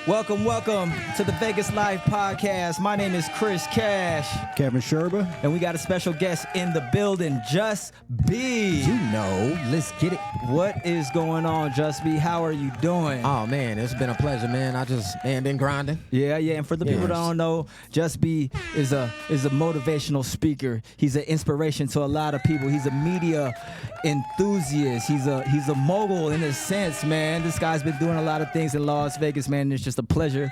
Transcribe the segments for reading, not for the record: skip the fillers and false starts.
Welcome to the Vegas Live Podcast. My name is Chris Cash. Kevin Sherba. And we got a special guest in the building, Just B. You know, let's get it. What is going on, Just B? How are you doing? Oh, man, it's been a pleasure, man. Been grinding. Yeah. And for the people that don't know, Just B is a motivational speaker. He's an inspiration to a lot of people. He's a media enthusiast. He's a mogul in a sense, man. This guy's been doing a lot of things in Las Vegas, man. It's just a pleasure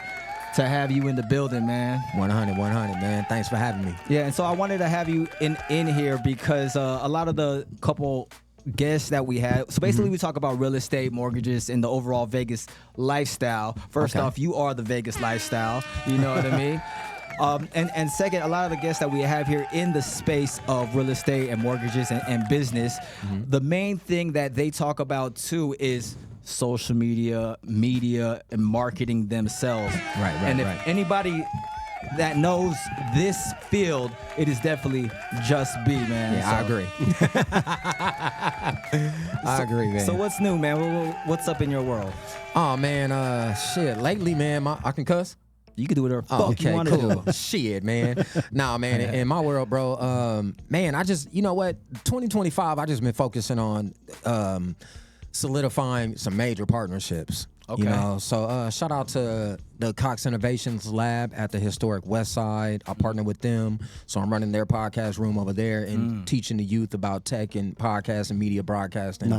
to have you in the building, man. 100, man. Thanks for having me. Yeah, and so I wanted to have you in here because a lot of the couple guests that we had. So basically, we talk about real estate, mortgages, and the overall Vegas lifestyle. First off, you are the Vegas lifestyle. You know what I mean? And second, a lot of the guests that we have here in the space of real estate and mortgages and business, the main thing that they talk about too is social media, and marketing themselves. Right. And if anybody that knows this field, it is definitely Just B, man. Yeah, I agree, man. So what's new, man? What's up in your world? Oh, man, shit. Lately, man, I can cuss? You can do whatever fuck you want to do. Shit, man. Nah, man, in my world, bro, man, I just, you know what? 2025, I just been focusing on solidifying some major partnerships. Okay. You know, so shout out to the Cox Innovations Lab at the historic West Side. I partner with them, so I'm running their podcast room over there and teaching the youth about tech and podcast and media broadcasting,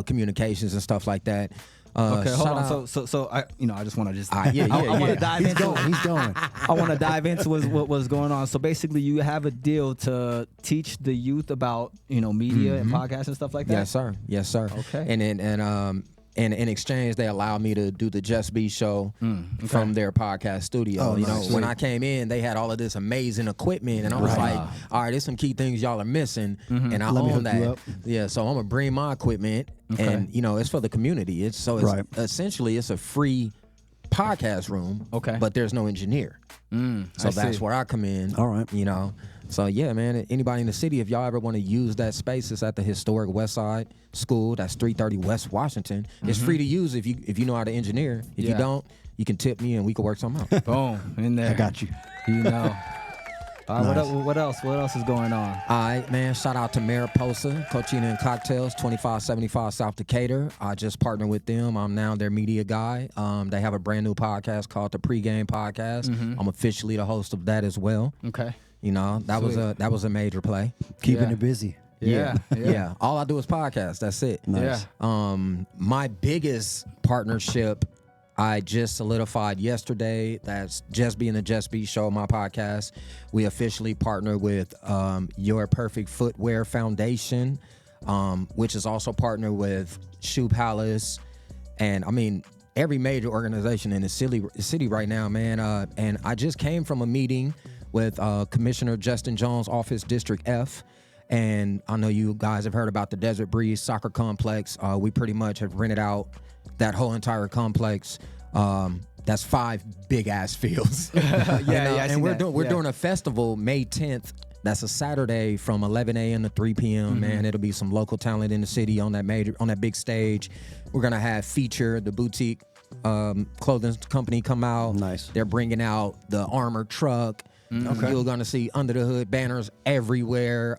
communications and stuff like that. Okay, hold on. So I just want to I want to dive into. He's going. I want to dive into what's going on. So basically, you have a deal to teach the youth about media and podcasts and stuff like that. Yes, sir. Okay. And then and in exchange, they allowed me to do the Just B show from their podcast studio. Oh, nice. When I came in, they had all of this amazing equipment, and I was like, all right, there's some key things y'all are missing, and I own that. Yeah, so I'm gonna bring my equipment, and it's for the community. It's essentially it's a free podcast room. Okay. But there's no engineer. So that's where I come in. All right. So yeah, man, anybody in the city, if y'all ever want to use that space, it's at the historic West Side School. That's 330 West Washington. It's free to use if you know how to engineer. If you don't, you can tip me and we can work something out. Boom, in there. I got you. All right, what else is going on? All right, man, shout out to Mariposa, Cochina and Cocktails, 2575 South Decatur. I just partnered with them. I'm now their media guy. They have a brand new podcast called the Pregame Podcast. I'm officially the host of that as well. Okay. That was a major play. Keeping it busy. Yeah. All I do is podcast. That's it. Nice. Yeah. My biggest partnership I just solidified yesterday. That's Just B and the Just B Show, my podcast. We officially partnered with Your Perfect Footwear Foundation, which is also partnered with Shoe Palace, and I mean every major organization in the city right now, man. And I just came from a meeting with Commissioner Justin Jones' office, District F. And I know you guys have heard about the Desert Breeze Soccer Complex. We pretty much have rented out that whole entire complex. That's 5 big-ass fields. And we're doing a festival May 10th. That's a Saturday from 11 a.m. to 3 p.m., man. It'll be some local talent in the city on that big stage. We're going to have Feature, the boutique clothing company, come out. Nice. They're bringing out the armored truck. Okay. You're gonna see under the hood banners everywhere.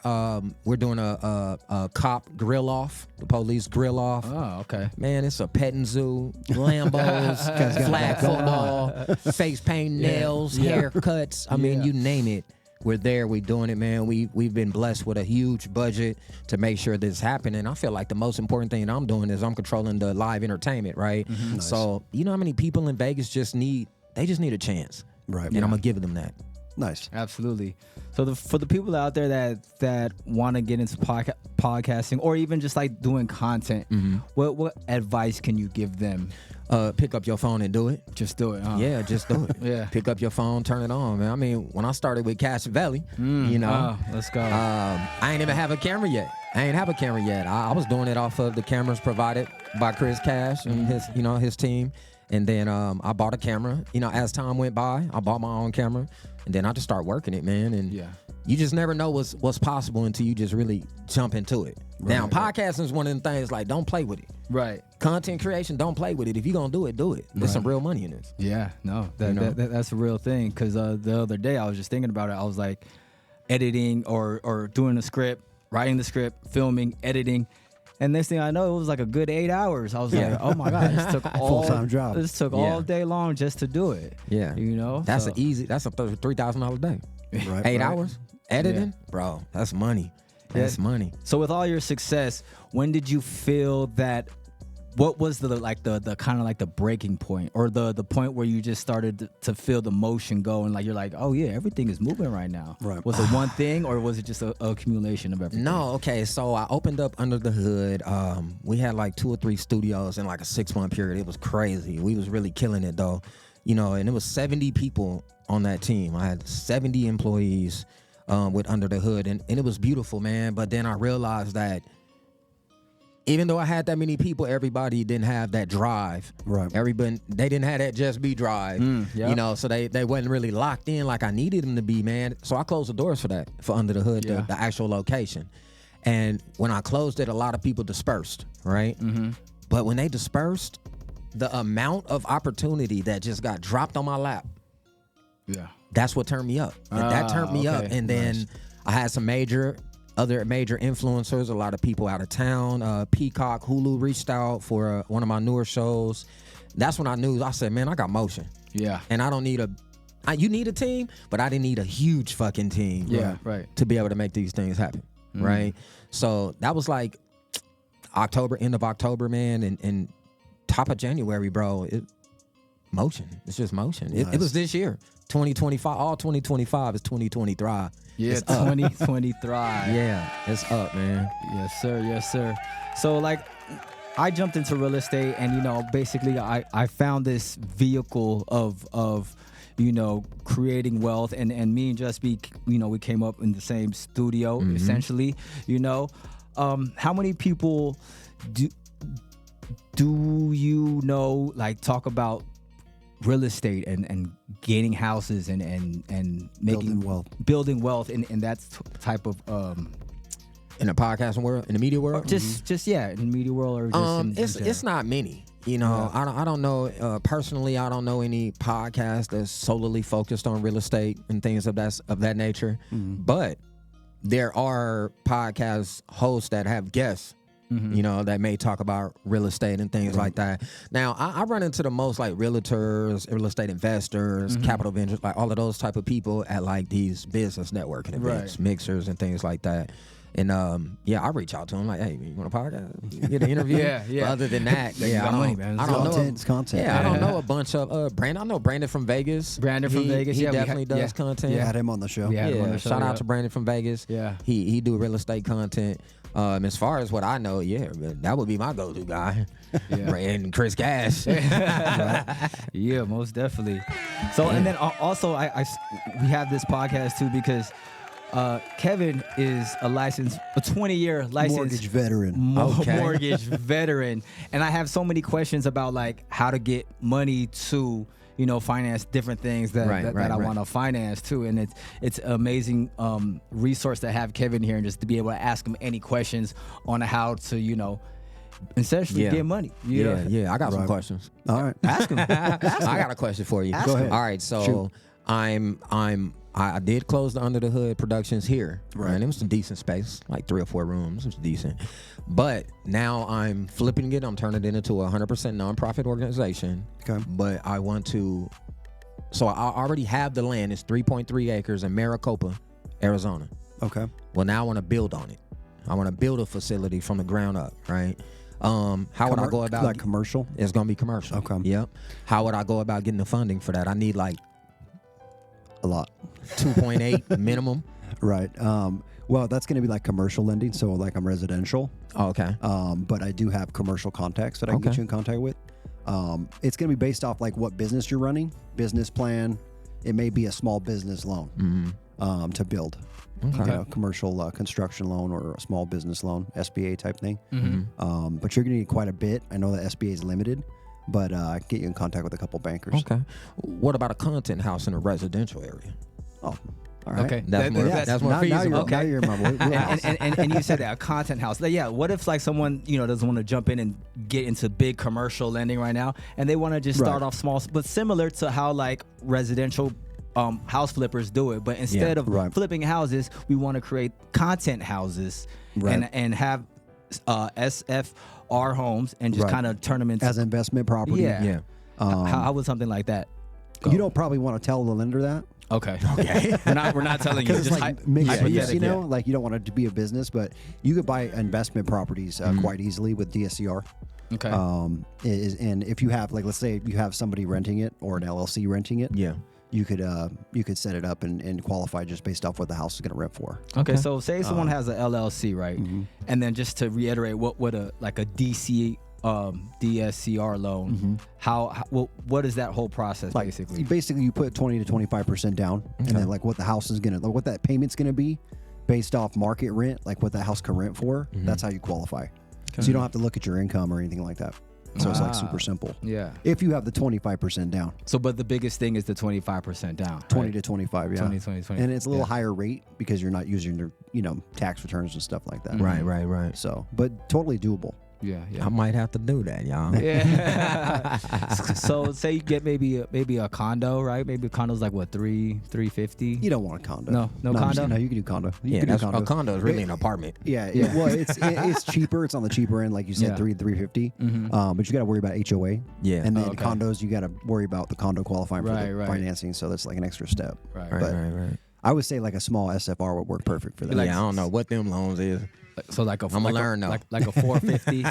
We're doing a cop grill off, the police grill off. Oh, okay. Man, it's a petting zoo, Lambos, flag football, face paint, nails, haircuts. I mean, you name it. We're there. We're doing it, man. We've been blessed with a huge budget to make sure this is happening. I feel like the most important thing I'm doing is I'm controlling the live entertainment, right? Nice. So you know how many people in Vegas just need a chance, Right. and I'm gonna give them that. Nice. Absolutely. So for the people out there that want to get into podcasting or even just like doing content, what advice can you give them? Pick up your phone and do it. Just do it, huh? Yeah, just do it. Yeah. Pick up your phone, turn it on, man. I mean, when I started with Cash Valley, let's go. I ain't even have a camera yet. I was doing it off of the cameras provided by Chris Cash and his team. And then I bought a camera. You know, as time went by, I bought my own camera, and then I just start working it, man. And you just never know what's possible until you just really jump into it. Now, podcasting is one of them things like don't play with it. Right. Content creation, don't play with it. If you're gonna do it, do it. There's some real money in this. Yeah, no, that's a real thing. Because the other day I was just thinking about it. I was like editing or doing the script, writing the script, filming, editing. And next thing I know, it was like a good 8 hours. I was like, oh my God, this took full-time job. This took all day long just to do it. Yeah. You know? That's a $3,000 a day. Right. 8 hours editing? Bro, that's money. That's money. So with all your success, when did you feel that? What was the kind of like the breaking point, or the point where you just started to feel the motion go, and like you're like, oh yeah, everything is moving right now. Right. Was it one thing, or was it just a accumulation of everything? No, okay. So I opened up under the hood. We had like 2 or 3 studios in like a 6-month period. It was crazy. We was really killing it though, you know. And it was 70 people on that team. I had 70 employees with under the hood, and it was beautiful, man. But then I realized that even though I had that many people, everybody didn't have that drive. Right. Everybody, they didn't have that Just Be drive. You know, so they wasn't really locked in like I needed them to be, man. So I closed the doors for that, for Under the Hood, the actual location. And when I closed it, a lot of people dispersed, right? But when they dispersed, the amount of opportunity that just got dropped on my lap, that's what turned me up. That turned me up. And then I had some other major influencers, a lot of people out of town. Peacock, Hulu reached out for one of my newer shows. That's when I knew. I said, man, I got motion. Yeah. And I don't need you need a team, but I didn't need a huge fucking team. To be able to make these things happen. Right. So that was like end of October, man, and top of January, bro. Motion. It's just motion. It was this year. 2025. All 2025 is 2023. Yeah, 2023. Yeah, it's up, man. Yes, sir. Yes, sir. So, like, I jumped into real estate, and, you know, basically I found this vehicle of you know, creating wealth, and me and Just Be, you know, we came up in the same studio, essentially, you know. How many people do you know, like, talk about real estate and gaining houses and making building wealth in that type of in the podcasting world, in the media world, just in the media world, or just it's not many. You know, I don't know personally. I don't know any podcast that's solely focused on real estate and things of that nature. But there are podcast hosts that have guests. You know, that may talk about real estate and things like that. Now, I run into the most like realtors, real estate investors, capital ventures, like all of those type of people at like these business networking events, mixers and things like that. And I reach out to them like, hey, you want a podcast? Get an interview? But other than that, I don't know. It's content. Yeah, I don't know a bunch of Brandon. I know Brandon from Vegas. Vegas. He definitely does content. Had him on the show. Shout out to Brandon from Vegas. Yeah, he do real estate content. As far as what I know, that would be my go-to guy. And Chris Cash. Yeah, most definitely. So, and then also, we have this podcast too because Kevin is a 20-year licensed mortgage veteran. Mortgage veteran, and I have so many questions about like how to get money to, you know, finance different things that I want to finance too. And it's an amazing resource to have Kevin here and just to be able to ask him any questions on how to, you know, essentially get money. I got some questions. All right. Ask him. I got a question for you. Go ahead. All right, so I did close the Under the Hood Productions here. And it was some decent space, like 3 or 4 rooms. It was decent. But now I'm flipping it. I'm turning it into a 100% nonprofit organization. Okay. But I want to, so I already have the land. It's 3.3 acres in Maricopa, Arizona. Okay. Well, now I want to build on it. I want to build a facility from the ground up, right? How would I go about? Like commercial? It's going to be commercial. Okay. Yep. How would I go about getting the funding for that? I need like a lot. 2.8 minimum. Right. Well, that's going to be like commercial lending, so like I'm residential. Oh, okay. But I do have commercial contacts that I can get you in contact with. It's going to be based off like what business you're running, business plan. It may be a small business loan to build. Okay. You know, commercial construction loan or a small business loan, SBA type thing. But you're going to need quite a bit. I know that SBA is limited. but I can get you in contact with a couple bankers. Okay. What about a content house in a residential area? Oh, all right. Okay, That's more Now feasible. you're in my wheelhouse. and you said that a content house. Like, yeah, what if like someone doesn't want to jump in and get into big commercial lending right now, and they want to just start off small, but similar to how like residential house flippers do it, but instead of flipping houses, we want to create content houses and have SFR homes and just kind of turn them into as investment property. Yeah. How would something like that go? You don't probably want to tell the lender that. Okay. We're not telling you. Because Just it's like mixed use, hypothetical. like you don't want it to be a business, but you could buy investment properties quite easily with DSCR. Okay. And if you have, like, let's say you have somebody renting it or an LLC renting it, you could set it up and qualify just based off what the house is going to rent for. Okay. So say someone has an LLC, right? And then just to reiterate, what would a DSCR loan? What is that whole process basically? Basically, you put 20 to 25% down, and then like what the house is gonna, like what that payment's gonna be, based off market rent, like what that house can rent for. That's how you qualify. So you don't have to look at your income or anything like that. So it's like super simple. Yeah. If you have the 25% down. So, but the biggest thing is the 25% down. 20 to 25, yeah. 20. And it's a little higher rate because you're not using your, tax returns and stuff like that. Right. So, but totally doable. Yeah. I might have to do that, y'all. Yeah. So say you get maybe a condo, right? Maybe a condo's like what, $350? You don't want a condo. No condo? No, you can do condo. A condo is really an apartment. Yeah. Well, it's cheaper. It's on the cheaper end, like you said, $350. But you got to worry about HOA. Yeah. And then condos, you got to worry about the condo qualifying for the financing. So that's like an extra step. Right. I would say like a small SFR would work perfect for that. I don't know what them loans is. So like I'm gonna learn though. Like a 450.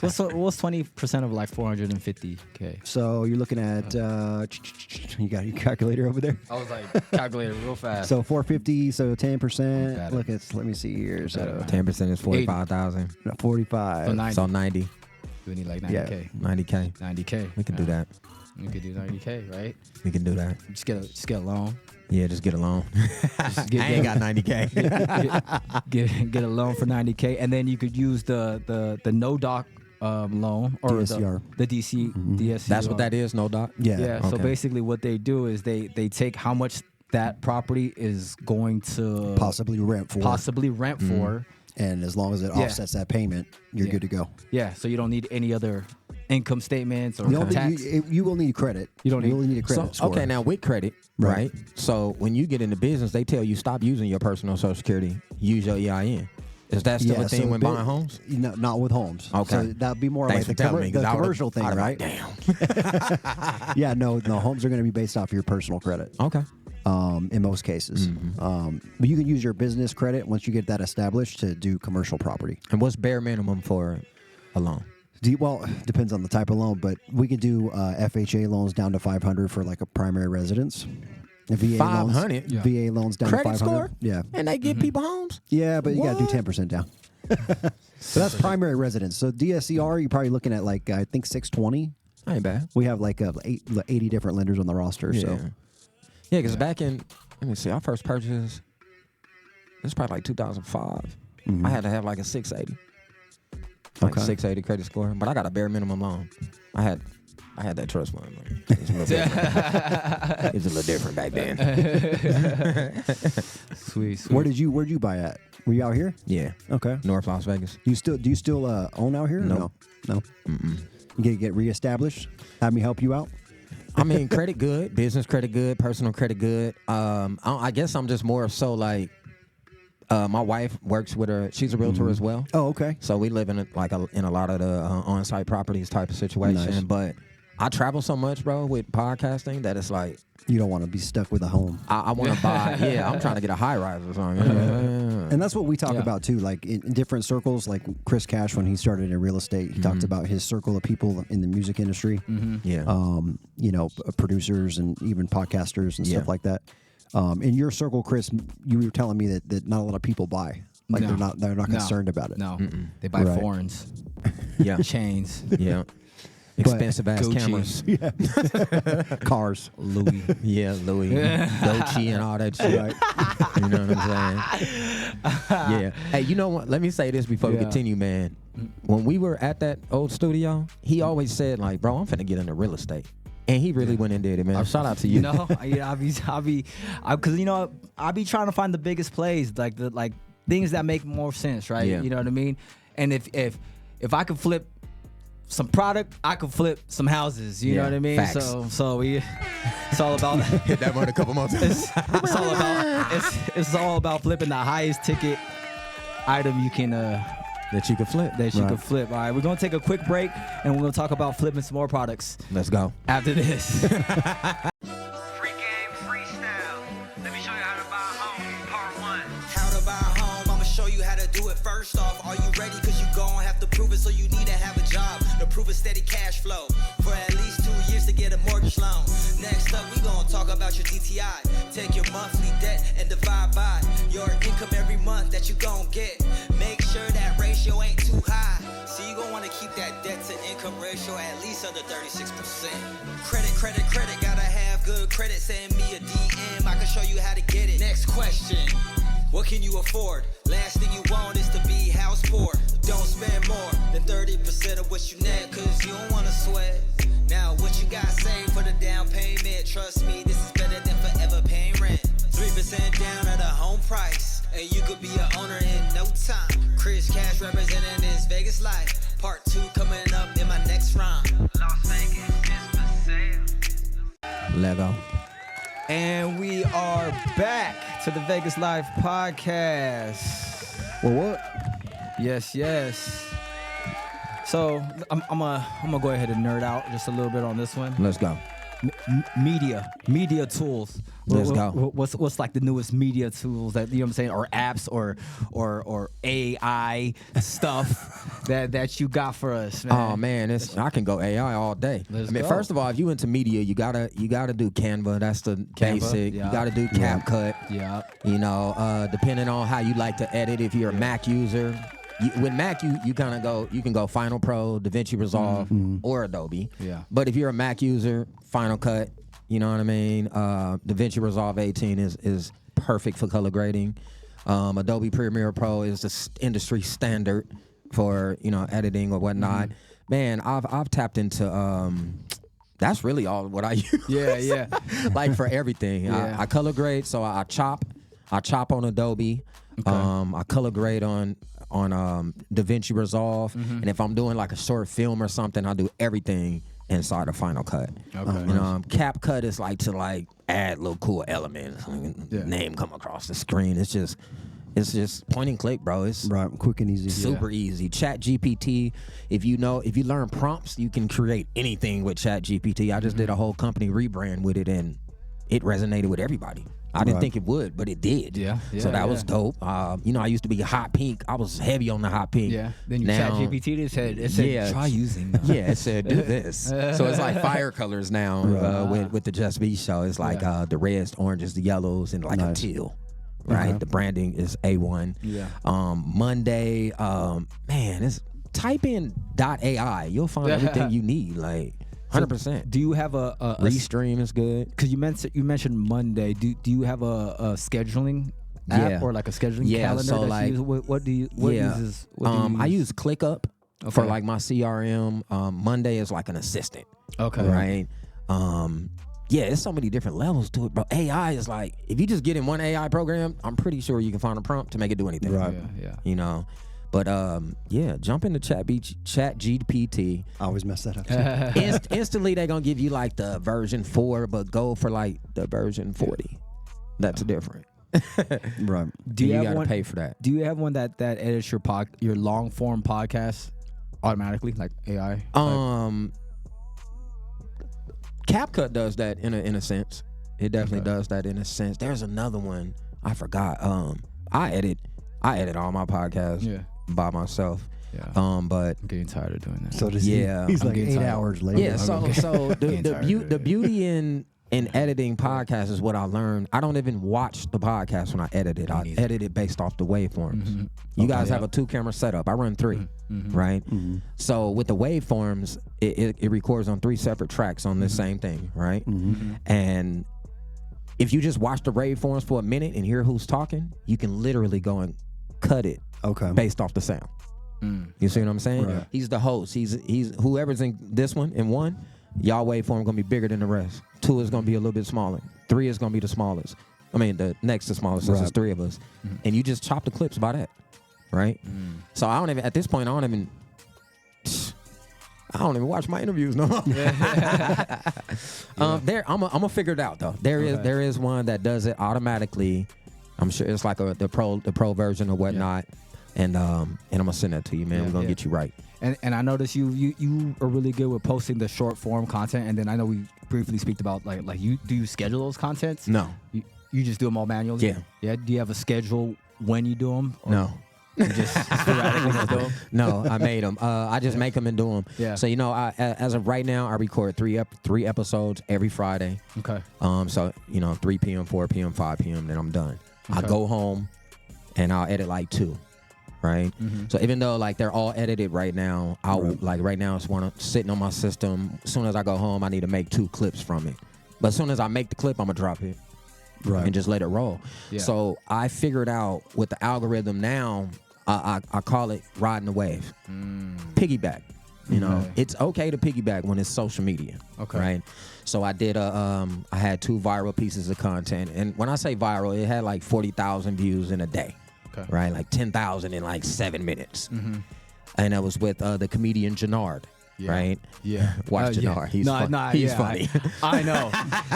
What's 20% of like 450K? So you're looking at you got your calculator over there. I was like calculating real fast. So 450. So 10%. Look at. Let me see here. So 10% is 45,000. 45. So 90. We need like 90K. 90K. 90K. We can do that. We could do 90K, right? We can do that. Just get a loan. Yeah, just get a loan. I ain't got 90K. Get a loan for 90K, and then you could use the no doc loan or DSCR. the DSCR. That's what that is, no doc. Yeah. Okay. So basically, what they do is they take how much that property is going to possibly rent for. And as long as it offsets that payment, you're good to go. Yeah. So you don't need any other income statements or tax. You will need credit. You will need a credit score. Okay, now with credit, right? So when you get into business, they tell you stop using your personal Social Security, use your EIN. Is that still a thing when buying homes? No, not with homes. Okay. So that'd be more Thanks like for telling me, the commercial thing, right? Damn. Yeah, no, homes are going to be based off your personal credit. Okay. In most cases. But you can use your business credit once you get that established to do commercial property. And what's bare minimum for a loan? Well, depends on the type of loan, but we can do FHA loans down to 500 for like a primary residence. VA 500? loans, VA loans down Credit to 500. score? Yeah. And they give people homes? Yeah, but you got to do 10% down. So that's primary residence. So DSCR, you're probably looking at like, I think 620. Ain't bad. We have like 80 different lenders on the roster. Yeah. So Yeah, because back in, let me see, our first purchase, it was probably like 2005. I had to have like a 680. Like 680 credit score, but I got a bare minimum loan. I had that trust fund. It's a little different. It's a little different back then. Sweet. where'd you buy at? Were you out here? Yeah. Okay. North Las Vegas. Do you still own out here? No. No. You get reestablished? Have me help you out? I mean, credit good, business credit good, personal credit good. I guess I'm just more so like, my wife works with her. She's a realtor as well. Oh, okay. So we live in a lot of the on-site properties type of situation. Nice. But I travel so much, bro, with podcasting that it's like you don't want to be stuck with a home. I want to buy. Yeah, I'm trying to get a high rise or something. And that's what we talk about too. Like in different circles, like Chris Cash when he started in real estate, he talked about his circle of people in the music industry. Yeah. Producers and even podcasters and stuff like that. In your circle, Chris, you were telling me that not a lot of people buy. Like they're not concerned about it. No, they buy foreigns. Yeah, chains. Yeah, expensive ass cameras. Yeah, cars. Louis. Yeah, Louis, Dolce, and all that shit. Right. You know what I'm saying? Yeah. Hey, you know what? Let me say this before we continue, man. when we were at that old studio, he always said like, bro, I'm finna get into real estate. And he really went and did it, man. Shout out to you. You know, because you know, I be trying to find the biggest plays, like things that make more sense, right? Yeah. You know what I mean? And if I could flip some product, I could flip some houses. You know what I mean? Facts. So it's all about Hit that one a couple months. it's all about flipping the highest ticket item you can that you can flip. can flip. All right, we're gonna take a quick break and we're gonna talk about flipping some more products Let's go. after this. Free game, freestyle. Let me show you how to buy a home. Part 1. How to buy a home, I'ma show you how to do it. First off, are you ready? Cause you gon' have to prove it, so you need to have a job to prove a steady cash flow for at least 2 years to get a mortgage loan. Next up, we gon' talk about your DTI. Take your monthly debt and divide by your income every month that you gon' get. Make sure that ratio ain't too high. So you gon' wanna keep that debt to income ratio at least under 36%. Credit, gotta have good credit. Send me a DM, I can show you how to get it. Next question. What can you afford? Last thing you want is to be house poor. Don't spend more than 30% of what you net, cause you don't wanna sweat. Now what you got saved for the down payment? Trust me, this is better than forever paying rent. 3% down at a home price, and you could be an owner in no time. Chris Cash representing this Vegas life. Part 2 coming up in my next rhyme. Las Vegas is for sale. Lego. And we are back to the Vegas Life podcast. Well, what? Yes. So I'm gonna go ahead and nerd out just a little bit on this one. Let's go. Media tools. Let's go. What's like the newest media tools that, you know what I'm saying, or apps or AI stuff that you got for us, man? Oh man, I can go AI all day. Let's I mean, go. first of all, if you into media, you gotta do Canva. That's the basic. yeah. You gotta do CapCut. Yeah. You know, depending on how you like to edit. If you're a Mac user, with Mac you can go Final Pro, DaVinci Resolve, or Adobe. Yeah. But if you're a Mac user, Final Cut. You know what I mean? DaVinci Resolve 18 is perfect for color grading. Adobe Premiere Pro is the industry standard for, you know, editing or whatnot. Man, I've tapped into that's really all what I use. Yeah. Like for everything. Yeah. I color grade, so I chop on Adobe. I color grade on DaVinci Resolve, and if I'm doing like a short film or something, I do everything inside of Final Cut. Okay. You know, CapCut is like to like add little cool elements. Name come across the screen. It's just point and click, bro. It's Right, quick and easy. super easy. ChatGPT, if you learn prompts, you can create anything with ChatGPT. I just did a whole company rebrand with it, and it resonated with everybody. I didn't think it would, but it did. Yeah, So that was dope. You know, I used to be hot pink. I was heavy on the hot pink. Yeah. Then you Now- ChatGPT it said try using them. Yeah, it said do this. So it's like fire colors now with the Just Be show. It's like the reds, oranges, the yellows, and like a teal. Right, the branding is A1. Yeah. Monday, man, it's type in .ai. You'll find everything you need. Like 100%. Do you have a Restream is good. because you mentioned Monday? Do you have a scheduling app or like a scheduling calendar? So that like, you use? What do you uses? What do you I use? use ClickUp for like my CRM. Monday is like an assistant. Okay. Right. Yeah, there's so many different levels to it, bro. AI is like, if you just get in one AI program, I'm pretty sure you can find a prompt to make it do anything. Right. Yeah. You know, but jump into ChatGPT. I always mess that up. Instantly, they're gonna give you like the version 4, but go for like the version 40. That's different. Right. Do you you have gotta one? pay for that. Do you have one that edits your long form podcast automatically, like AI? CapCut does that in a sense. It definitely does that in a sense. There's another one I forgot. I edit all my podcasts by myself. Yeah. But I'm getting tired of doing that. So does Yeah. he's I'm like getting 8 tired. hours later. yeah, so getting tired of the beauty in editing podcasts is what I learned. I don't even watch the podcast when I edit it. I edit it based off the waveforms. You guys have a 2-camera setup. I run 3, right? So with the waveforms, it records on 3 separate tracks on the same thing, right? And if you just watch the waveforms for a minute and hear who's talking, you can literally go and cut it Okay. based off the sound. You see what I'm saying? Right. He's the host. He's whoever's in this one and 1, y'all waveform gonna be bigger than the rest. 2 is gonna be a little bit smaller. 3 is gonna be the smallest. I mean, the next to smallest. So there's 3 of us, and you just chop the clips by that, right? So I don't even at this point I don't even watch my interviews no more. I'm gonna figure it out though. There is one that does it automatically. I'm sure it's like the pro version or whatnot. And I'm gonna send that to you, man. We're gonna get you right. And I noticed you are really good with posting the short form content. And then I know we briefly speak about like do you schedule those contents? No. You just do them all manually? Yeah. Yeah. Do you have a schedule when you do them? No. You just sporadically just do them? No, I made them. I just make them and do them. Yeah. So as of right now, I record three episodes every Friday. Okay. So 3 p.m., 4 p.m., 5 p.m. Then I'm done. Okay. I go home, and I'll edit like 2. Right. So even though like they're all edited right now, right now it's one sitting on my system. As soon as I go home, I need to make 2 clips from it. But as soon as I make the clip, I'm gonna drop it. Right. And just let it roll. Yeah. So I figured out with the algorithm now, I call it riding the wave. Piggyback. You know, it's okay to piggyback when it's social media. Okay. Right. So I did I had 2 viral pieces of content, and when I say viral, it had like 40,000 views in a day. Okay. Right, like 10,000 in like 7 minutes, and that was with the comedian Jannard. Yeah. Right? Yeah. Watch Jannard. He's funny. I know.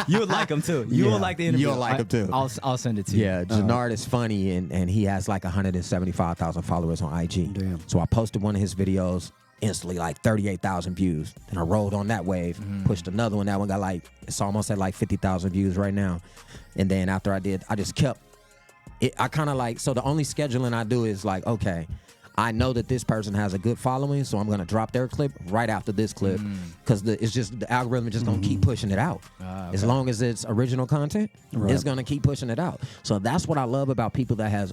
You would like him too. You would like the interview. You'll like him too. I'll send it to you. Yeah, Jannard is funny, and he has like 175,000 followers on IG. Damn. So I posted one of his videos, instantly like 38,000 views. Then I rolled on that wave, pushed another one. That one got it's almost at like 50,000 views right now. And then after I just kept it. I kind of so the only scheduling I do is like, okay, I know that this person has a good following, so I'm gonna drop their clip right after this clip, because it's just the algorithm is just gonna keep pushing it out. As long as it's original content, it's gonna keep pushing it out. So that's what I love about people that's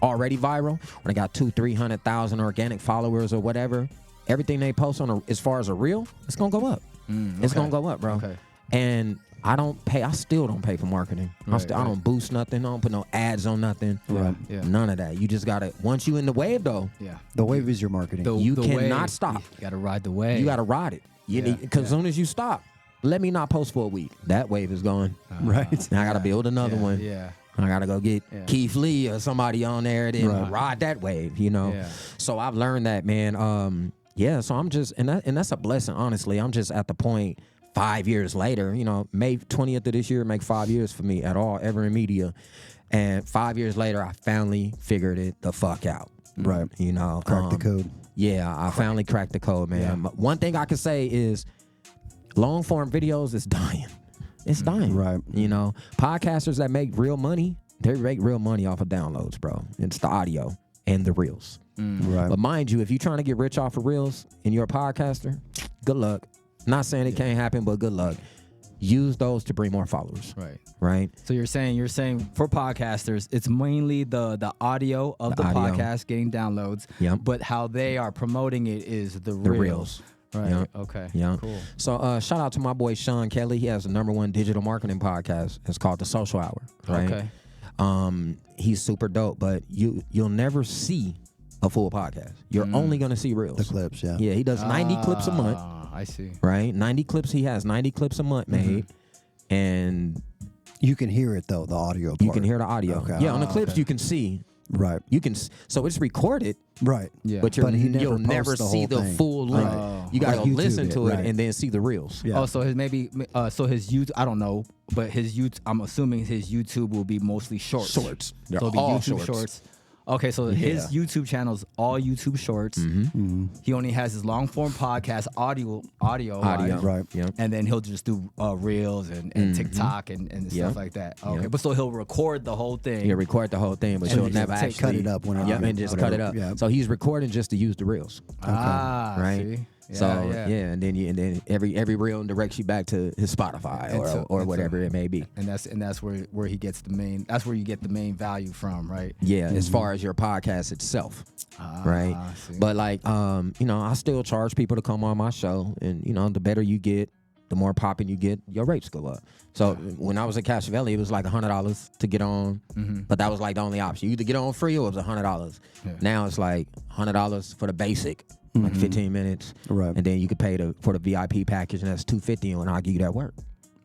already viral. When they got 200,000-300,000 organic followers or whatever, everything they post on as far as a reel, it's gonna go up. It's gonna go up, bro. Okay. And I still don't pay for marketing. I don't boost nothing. I don't put no ads on nothing. Right. Yeah. None of that. You just gotta, once you in the wave though, Yeah. The wave is your marketing. you the cannot wave. stop. You gotta ride the wave. You gotta ride it. Because as soon as you stop, let me not post for a week. That wave is going. Right. Now I gotta build another one. Yeah. I gotta go get Keith Lee or somebody on there and then ride that wave, Yeah. So I've learned that, man. So I'm just, and that's a blessing, honestly. I'm just at the point 5 years later, May 20th of this year make 5 years for me at all, ever in media. And 5 years later, I finally figured it the fuck out. Right. Crack the code. Yeah, I finally cracked the code, man. Yeah. One thing I can say is long form videos is dying. It's dying. Right. Podcasters that make real money, they make real money off of downloads, bro. It's the audio and the reels. Right. But mind you, if you're trying to get rich off of reels and you're a podcaster, good luck. Not saying it can't happen, but good luck. Use those to bring more followers. Right. Right. So you're saying for podcasters, it's mainly the audio of the audio. podcast getting downloads. Yep. But how they are promoting it is the The reels. reels. Right. Yep. Okay. Yeah. Cool. So shout out to my boy Sean Kelly. He has the #1 digital marketing podcast. It's called The Social Hour. Right. Okay. He's super dope, but you'll never see a full podcast. You're only gonna see reels. The clips, yeah. Yeah, he does 90 clips a month. I see. Right? 90 clips. He has 90 clips a month made. And You can hear it though, the audio part. you can hear the audio. Okay. Yeah, on the clips you can see. Right. So it's recorded, Right. Yeah. but But he never you'll never posts the see whole the thing. full length. Right. You gotta Like YouTube listen to it right. and then see the reels. Yeah. Oh, so his YouTube. I don't know, but his YouTube. I'm assuming his YouTube will be mostly shorts. Shorts. They're So it'll be all YouTube shorts. Okay, so his YouTube channel's all YouTube shorts. He only has his long form podcast audio. Right. Yeah. And then he'll just do reels and TikTok and stuff like that. Okay, but so he'll record the whole thing. He'll record the whole thing, but And he'll just never cut actually it up whenever. Yep, and just cut it up. Yeah. So he's recording just to use the reels. See? Right. Yeah, So yeah. and then every reel directs you back to his Spotify or whatever it may be. And that's where he gets the main. That's where you get the main value from, right? Yeah, as far as your podcast itself, right? see. But I still charge people to come on my show, and the better you get, the more popping you get, your rates go up. So when I was at Cashjalemrealty, it was like $100 to get on, but that was like the only option. You either get on free or it was $100. Yeah. Now it's like $100 for the basic, like 15 minutes, right? And then you could pay for the VIP package, and that's $250, and I'll give you that work.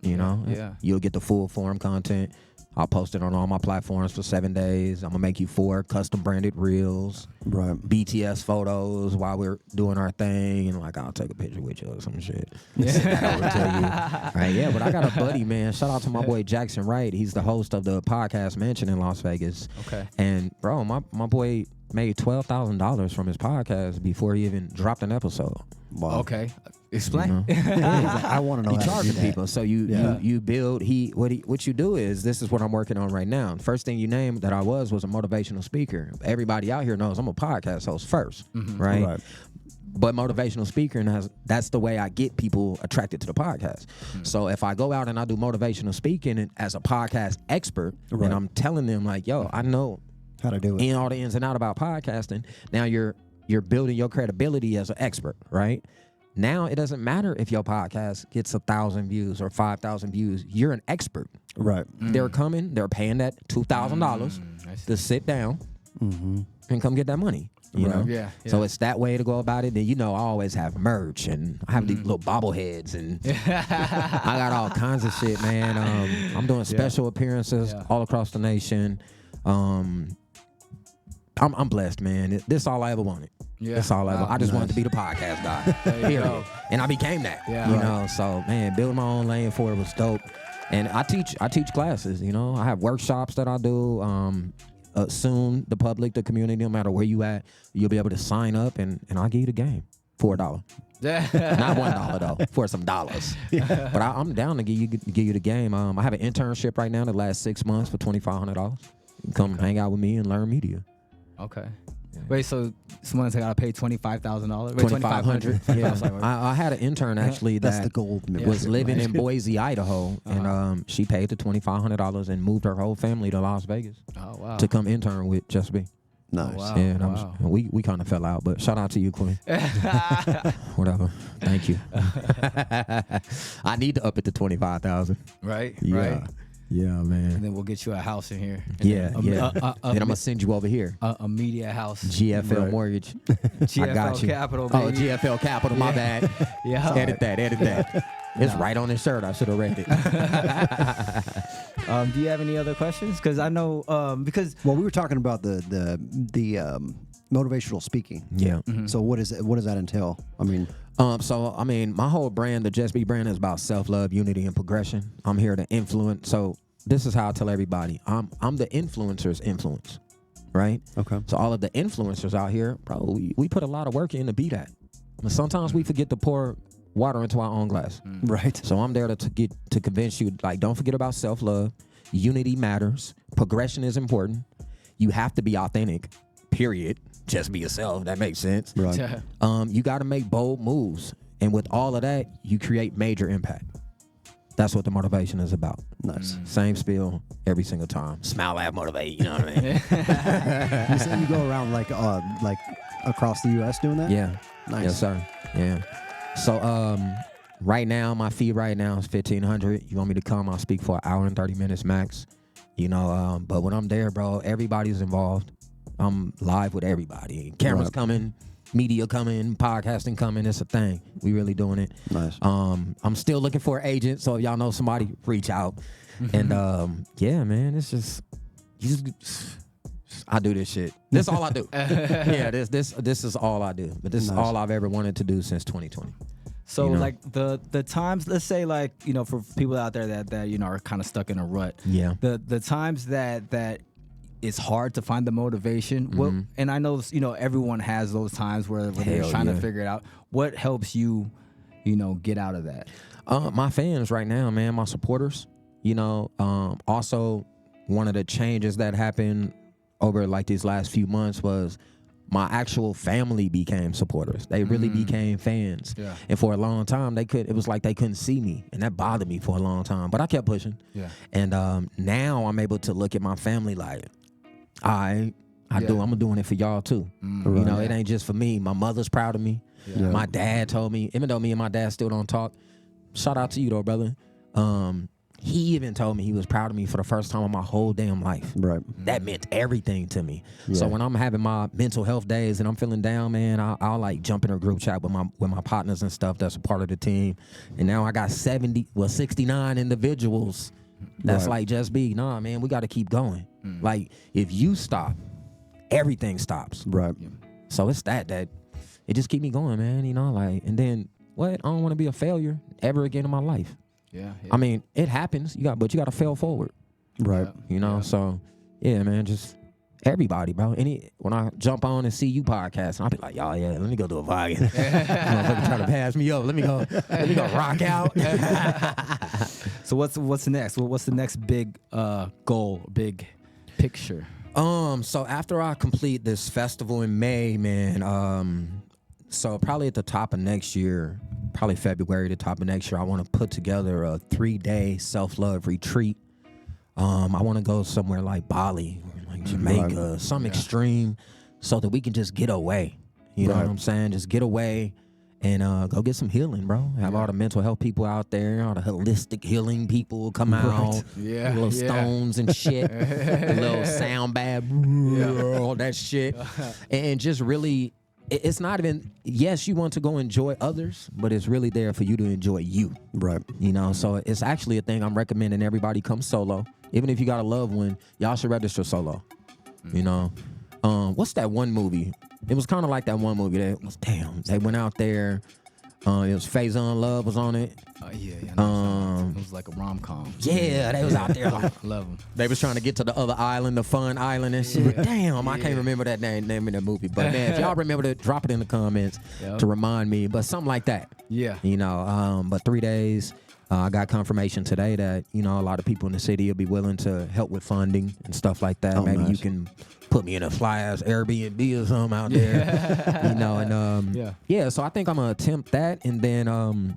You know, you'll get the full form content. I'll post it on all my platforms for 7 days. I'm gonna make you 4 custom branded reels, right? BTS photos while we're doing our thing, and like I'll take a picture with you or some shit. Send that over to you. Right? Yeah, but I got a buddy, man. Shout out to my boy Jackson Wright. He's the host of the podcast Mansion in Las Vegas. Okay. And bro, my boy made $12,000 from his podcast before he even dropped an episode. Wow. Okay. Explain. Like, I want to know. He how charging to do that. people, so you build. What you do is, this is what I'm working on right now. First thing you named that I was a motivational speaker. Everybody out here knows I'm a podcast host first, right? But motivational speaker, and that's the way I get people attracted to the podcast. So if I go out and I do motivational speaking and as a podcast expert, and I'm telling them like, yo, I know how to do it, all the ins and out about podcasting. Now you're building your credibility as an expert, right? Now it doesn't matter if your podcast gets 1,000 views or 5,000 views. You're an expert, right? They're coming. They're paying that $2,000 to sit down and come get that money. You know, yeah. So it's that way to go about it. And I always have merch, and I have these little bobbleheads, and I got all kinds of shit, man. I'm doing special appearances all across the nation. I'm blessed, man. This is all I ever wanted. Yeah. That's all I just wanted to be the podcast guy. Period. And I became that. Yeah. You know, so man, building my own lane for it was dope. And I teach classes, I have workshops that I do. Soon the public, the community, no matter where you at, you'll be able to sign up and I'll give you the game for $1. Not $1 though, for some dollars. But I'm down to give you the game. I have an internship right now that lasts 6 months for $2,500. You can come hang out with me and learn media. Okay. Wait, so someone's got to pay $25,000? $2,500. Yeah. I had an intern actually that's that the gold was living in Boise, Idaho, and she paid the $2,500 and moved her whole family to Las Vegas. Oh wow! To come intern with Just Be. Nice. Oh, wow. Yeah, and we kind of fell out, but shout out to you, Queen. Whatever. Thank you. I need to up it to 25,000. Right. Yeah. Right. Yeah, man. And then we'll get you a house in here. Yeah. Then I'm gonna send you over here. A media house. GFL Mortgage. GFL I got you. Capital. Baby. Oh, GFL Capital. My bad. Yeah. Edit that. It's right on his shirt. I should have read it. Do you have any other questions? Because I know because we were talking about the motivational speaking. Yeah. So what is it? What does that entail? I mean. My whole brand, the Just Be brand, is about self-love, unity, and progression. I'm here to influence. So this is how I tell everybody. I'm the influencer's influence, right? Okay. So all of the influencers out here, bro, we put a lot of work in to be that. But sometimes we forget to pour water into our own glass. Right. So I'm there to convince you, like, don't forget about self-love. Unity matters. Progression is important. You have to be authentic, period. Just be yourself. That makes sense. Right. You got to make bold moves. And with all of that, you create major impact. That's what the motivation is about. Nice. Same spiel every single time. Smile, laugh, motivate. You know what I mean? You say you go around like across the U.S. doing that? Yeah. Nice. Yes, sir. Yeah. So right now, my fee right now is $1,500. You want me to come? I'll speak for an hour and 30 minutes max. But when I'm there, bro, everybody's involved. I'm live with everybody. Cameras coming, media coming, podcasting coming. It's a thing. We really doing it. Nice. I'm still looking for an agent, so if y'all know somebody, reach out. And yeah, man, it's just I do this shit. This is all I do. Yeah, this is all I do. But this is all I've ever wanted to do since 2020. So like the times, let's say like, for people out there that are kind of stuck in a rut. Yeah. The times that it's hard to find the motivation. And I know everyone has those times where they're trying to figure it out. What helps you, get out of that? My fans right now, man, my supporters. Also one of the changes that happened over like these last few months was my actual family became supporters. They really became fans. Yeah. And for a long time, it was like they couldn't see me. And that bothered me for a long time. But I kept pushing. Yeah. And now I'm able to look at my family like, I'm doing it for y'all too. It ain't just for me. My mother's proud of me. Yeah. My dad told me, even though me and my dad still don't talk, shout out to you though, brother. He even told me he was proud of me for the first time in my whole damn life. Right. That meant everything to me. Yeah. So when I'm having my mental health days and I'm feeling down, man, I'll like jump in a group chat with my partners and stuff that's a part of the team. And now I got 69 individuals that's like, just be, nah, man, we got to keep going. Like, if you stop, everything stops. Right. So it's that it just keep me going, man, you know, like, and then what? I don't want to be a failure ever again in my life. Yeah. I mean, it happens, but you got to fail forward. Right. You know, so yeah, man, just everybody, bro. When I jump on and see you podcast, I'll be like, oh yeah, let me go do a podcast. Motherfucker trying to pass me up. Let me go rock out. So what's next? What's the next big goal, big picture? So after I complete this festival in May, man, so probably at the top of next year, probably February, the top of next year, I want to put together a 3-day self-love retreat. I want to go somewhere like Bali, or like Jamaica, some extreme, so that we can just get away. You know what I'm saying? Just get away and go get some healing, bro. Have all the mental health people out there, all the holistic healing people come out. Yeah. Little stones and shit. A little sound bath, all that shit. And just really, it's not even, yes, you want to go enjoy others, but it's really there for you to enjoy you. Right. You know, so it's actually a thing I'm recommending everybody come solo. Even if you got a loved one, y'all should register solo. You know, what's that one movie? It was kind of like that one movie that was, damn, they went out there. It was Faison Love was on it. Yeah. It was like a rom-com. Yeah, they was out there like, Love them. they was trying to get to the other island, the fun island and shit. Damn, I can't remember that name of the movie. But man, if y'all remember to drop it in the comments to remind me. But something like that. Yeah. You know, but 3 days. I got confirmation today that, you know, a lot of people in the city will be willing to help with funding and stuff like that. Maybe nice. you can put me in a fly-ass Airbnb or something out there. You know, and so I think I'm going to attempt that. And then,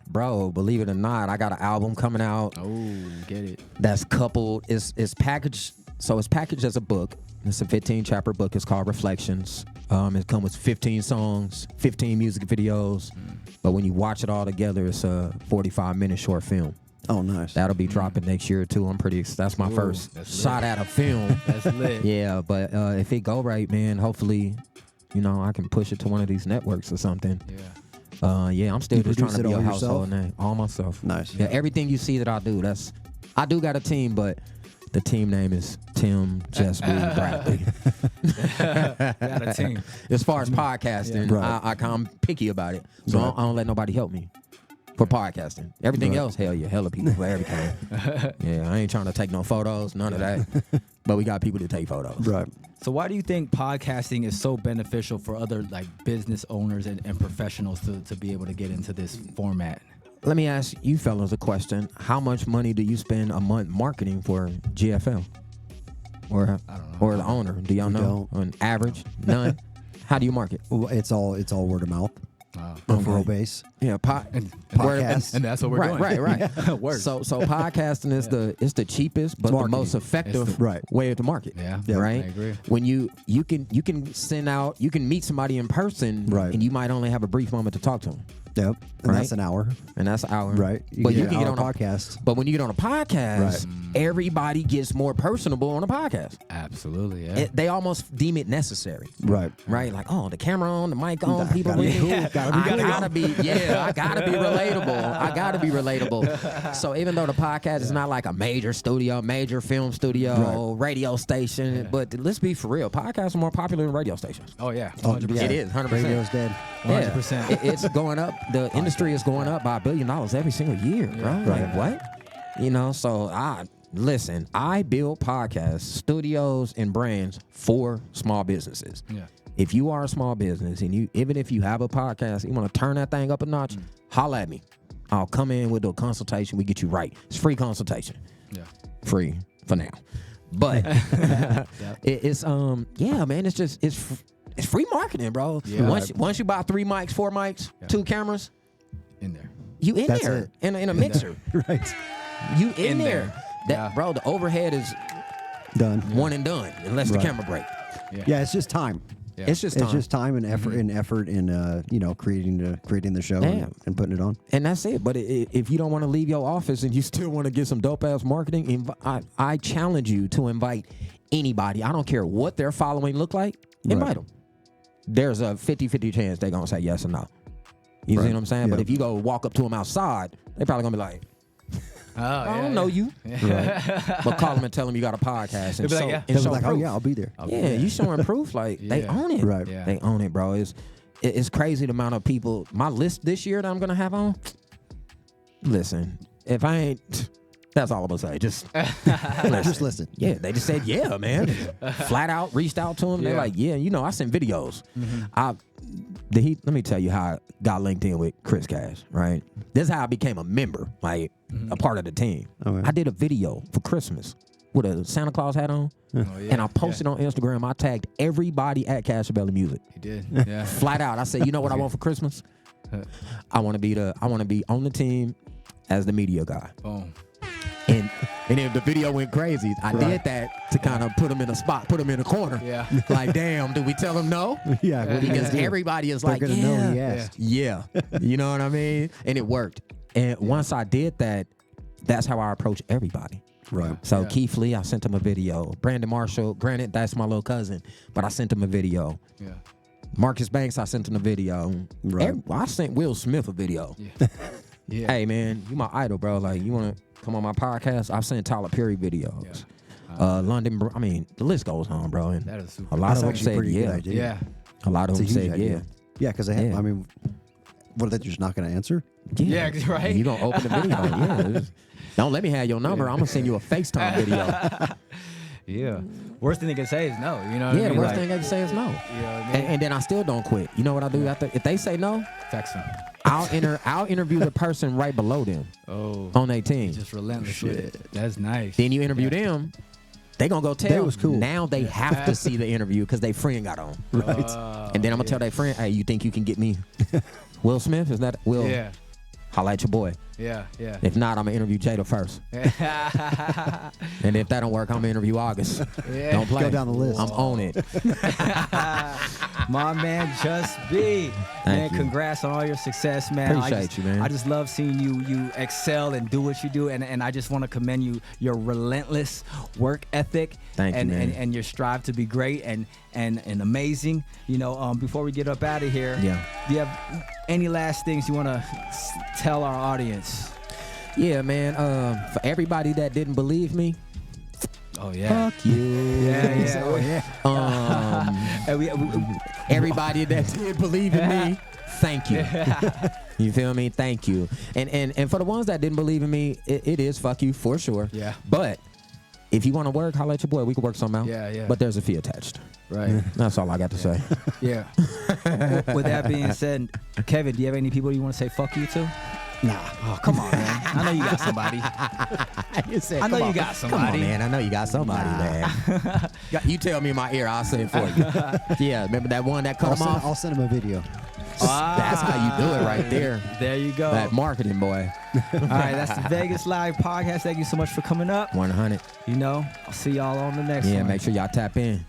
bro, believe it or not, I got an album coming out. Oh, get it. That's coupled, it's packaged, so it's packaged as a book. It's a 15-chapter book. It's called Reflections. It comes with 15 songs, 15 music videos. But when you watch it all together, it's a 45-minute short film. Oh, nice. That'll be dropping next year, too. I'm pretty, that's my first shot at a film. That's lit. Yeah, but if it go right, man, hopefully, you know, I can push it to one of these networks or something. Yeah. I'm still just trying produce to it be a all household yourself? name. All myself. Nice. Yeah, everything you see that I do, I do got a team, but the team name is Tim Just Be Bradley. Got a team. As far as podcasting, I'm picky about it. So I don't let nobody help me for podcasting. Everything else, hella people for everything. Yeah, I ain't trying to take no photos, none of that. But we got people to take photos. Right. So why do you think podcasting is so beneficial for other like business owners and professionals to be able to get into this format? Let me ask you fellas a question. How much money do you spend a month marketing for GFL? Or the owner? Do y'all know? On average? None? How do you market? Well, it's all word of mouth. Referral base. Yeah, Podcast. And that's what we're doing. Right. Word. So podcasting is the cheapest but the most effective way to market. Yeah. Right. I agree. When you can send out, you can meet somebody in person, and you might only have a brief moment to talk to them. Yep. And that's an hour. And that's an hour. Right. But you get can get on a podcast. But when you get on a podcast, everybody gets more personable on a podcast. Absolutely. Yeah. They almost deem it necessary. Right. Right. Like, oh, the camera on, the mic on, people gotta with be me. cool. I gotta be relatable. I gotta be relatable. So even though the podcast is not like a major studio, major film studio, radio station, but let's be for real, podcasts are more popular than radio stations. Oh yeah. 100%. It is 100%. Radio's dead. 100%. It's going up. The industry is going up by $1 billion every single year, bro. Like what? You know. So I build podcasts, studios, and brands for small businesses. Yeah. If you are a small business and even if you have a podcast, you want to turn that thing up a notch, holla at me. I'll come in with a consultation. We get you right. It's free consultation. Yeah. Free for now. But it's man, it's free marketing, bro. Yeah. Once you buy 3 mics, 4 mics, 2 cameras, In there. you in That's there it. in a mixer. Right. You in In there. there. That bro, the overhead is Done. one and done unless the camera break. Yeah, it's just time. Yeah. It's just time. It's just time and effort in you know, creating the show and putting it on. And that's it. But if you don't want to leave your office and you still want to get some dope ass marketing, I challenge you to invite anybody. I don't care what their following look like. Invite them. There's a 50-50 chance they're gonna say yes or no. You see what I'm saying? But if you go walk up to them outside, they probably gonna be like, I don't know you. But call them and tell them you got a podcast. And They'll be like, They'll be like, oh yeah, I'll be there. Yeah, you showing proof. Like they own it. Right. Yeah. They own it, bro. It's crazy the amount of people. My list this year that I'm gonna have on. Listen, if I ain't, that's all I'm gonna say. Just listen. Yeah, they just said yeah, man. Flat out reached out to them. They're like, yeah, you know, I send videos. Let me tell you how I got linked in with Chris Cash. Right, this is how I became a member, like a part of the team. Okay. I did a video for Christmas with a Santa Claus hat on, and I posted on Instagram. I tagged everybody at Cashjalemrealty Music. You did. Yeah. Flat out, I said, you know what I want for Christmas? I want to be on the team as the media guy. Boom. And if the video went crazy, I did that to kind of put them in a spot, put them in a corner. Yeah. Like, damn, do we tell them no? Yeah. What do you Because guys do? everybody is They're like, gonna know he asked. yeah. You know what I mean? And it worked. And once I did that, that's how I approach everybody. Right. So Keith Lee, I sent him a video. Brandon Marshall, granted, that's my little cousin, but I sent him a video. Yeah. Marcus Banks, I sent him a video. Right. I sent Will Smith a video. Yeah. Yeah. Hey, man, you my idol, bro. Like, you want to come on my podcast? I've sent Tyler Perry videos. Yeah. London, I mean, the list goes on, bro. And That is super. a lot of That's them actually said pretty good yeah. idea. Yeah. A lot of It's them a huge said idea. yeah. Yeah, because they have. Yeah. I mean, what are they just not going to answer? Yeah, right? You going to open the video. Yeah. Don't let me have your number. I'm going to send you a FaceTime video. Yeah. Worst thing they can say is no. You know what I Yeah, mean? the worst Like, thing they can say is no. you know what I mean? And then I still don't quit. You know what I do after? If they say no, Text them. I'll interview the person right below them Oh. on their team. Just relentless with it. That's nice. Then you interview them. They gonna go tell. That was cool. Now they have to see the interview because they friend got on. Right. And then I'm gonna tell their friend, hey, you think you can get me Will Smith? Is that Will? Yeah. Holla at your boy. Yeah. Yeah. If not, I'm gonna interview Jada first. And if that don't work, I'm gonna interview August. Yeah. Don't play. Go down the list. I'm on it. My man, Just B. Man, you. congrats on all your success, man. Appreciate you, man. I just love seeing you excel and do what you do, and I just want to commend you, your relentless work ethic. Thank you, and, man. and your strive to be great and amazing. You know, before we get up out of here, do you have any last things you want to tell our audience? Yeah, man. For everybody that didn't believe me, Oh yeah. fuck you. Yeah. Oh yeah. And we Everybody that did believe in me, thank you. You feel me? Thank you. And for the ones that didn't believe in me, it is fuck you for sure. Yeah. But if you want to work, holla at your boy. We can work something out. Yeah. But there's a fee attached. Right. That's all I got to say. Yeah. With that being said, Kevin, do you have any people you want to say fuck you to? Nah. Oh, come on, man. I know you got somebody. I know you got somebody. Come on, man. I know you got somebody, man. You tell me in my ear, I'll say it for you. Yeah, remember that one that cut him off? I'll send him a video. That's how you do it right there. There you go. That marketing, boy. All right, that's the Vegas Live podcast. Thank you so much for coming up. 100. You know, I'll see y'all on the next one. Yeah, make sure y'all tap in.